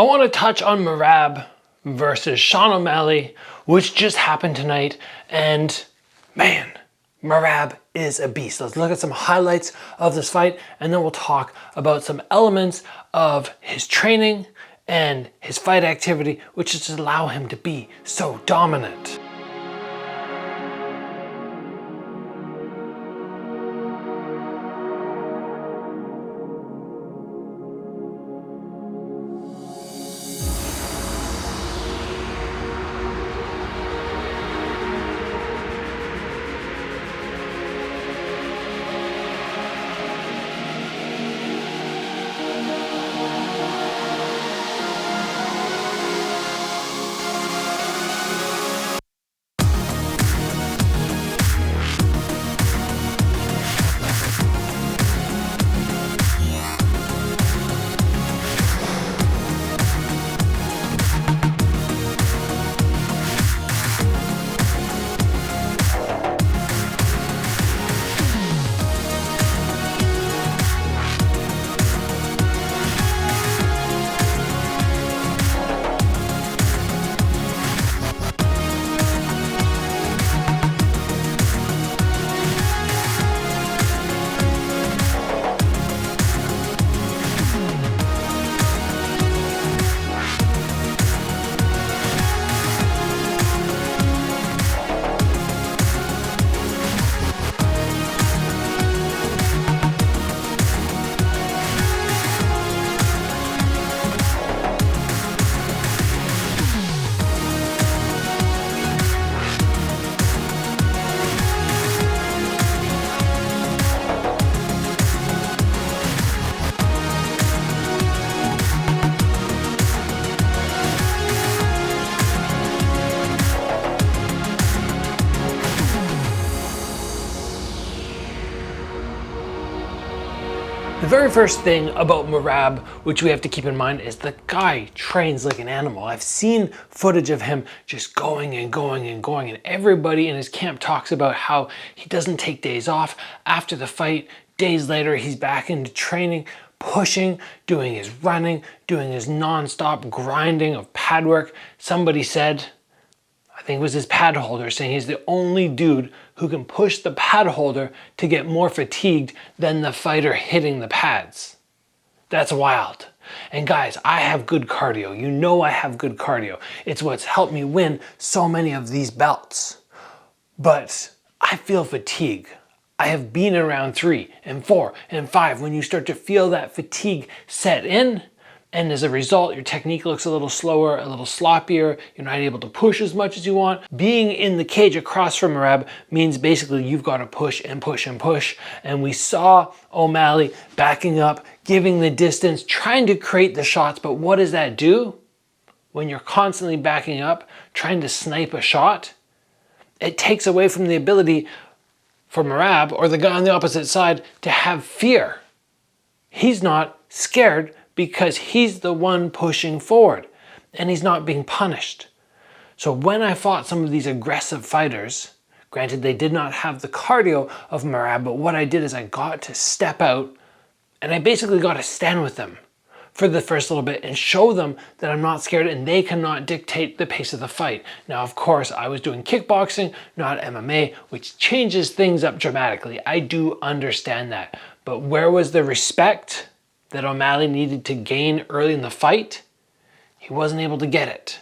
I want to touch on Merab versus Sean O'Malley, which just happened tonight, and man, Merab is a beast. Let's look at some highlights of this fight, and then we'll talk about some elements of his training and his fight activity, which just allow him to be so dominant. The very first thing about Merab, which we have to keep in mind, is the guy trains like an animal. I've seen footage of him just going and going and going, and everybody in his camp talks about how he doesn't take days off. After the fight, days later, he's back into training, pushing, doing his running, doing his non-stop grinding of pad work. Somebody said, I think it was his pad holder, saying he's the only dude who can push the pad holder to get more fatigued than the fighter hitting the pads. That's wild. And guys, I have good cardio. You know I have good cardio. It's what's helped me win so many of these belts. But I feel fatigue. I have been around 3 and 4 and 5 when you start to feel that fatigue set in. And as a result, your technique looks a little slower, a little sloppier. You're not able to push as much as you want. Being in the cage across from Merab means basically you've got to push and push and push. And we saw O'Malley backing up, giving the distance, trying to create the shots. But what does that do? When you're constantly backing up, trying to snipe a shot, it takes away from the ability for Merab, or the guy on the opposite side, to have fear. He's not scared because he's the one pushing forward and he's not being punished. So when I fought some of these aggressive fighters, granted they did not have the cardio of Merab, but what I did is I got to step out and I basically got to stand with them for the first little bit and show them that I'm not scared and they cannot dictate the pace of the fight. Now, of course, I was doing kickboxing, not MMA, which changes things up dramatically. I do understand that. But where was the respect that O'Malley needed to gain early in the fight? He wasn't able to get it.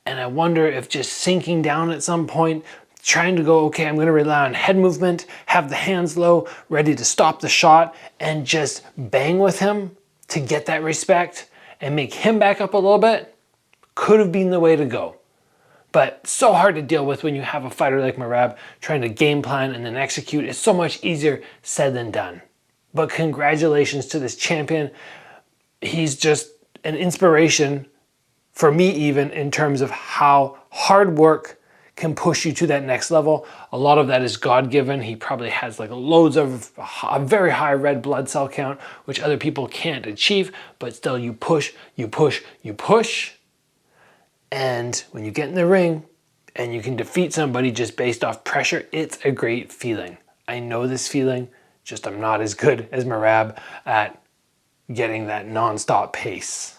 And I wonder if just sinking down at some point, trying to go, okay, I'm going to rely on head movement, have the hands low, ready to stop the shot, and just bang with him to get that respect and make him back up a little bit, could have been the way to go. But so hard to deal with when you have a fighter like Merab trying to game plan and then execute. It's so much easier said than done. But congratulations to this champion. He's just an inspiration for me, even in terms of how hard work can push you to that next level. A lot of that is God-given. He probably has like loads of a very high red blood cell count, which other people can't achieve, but still you push, you push, you push. And when you get in the ring and you can defeat somebody just based off pressure, it's a great feeling. I know this feeling. Just I'm not as good as Merab at getting that non-stop pace.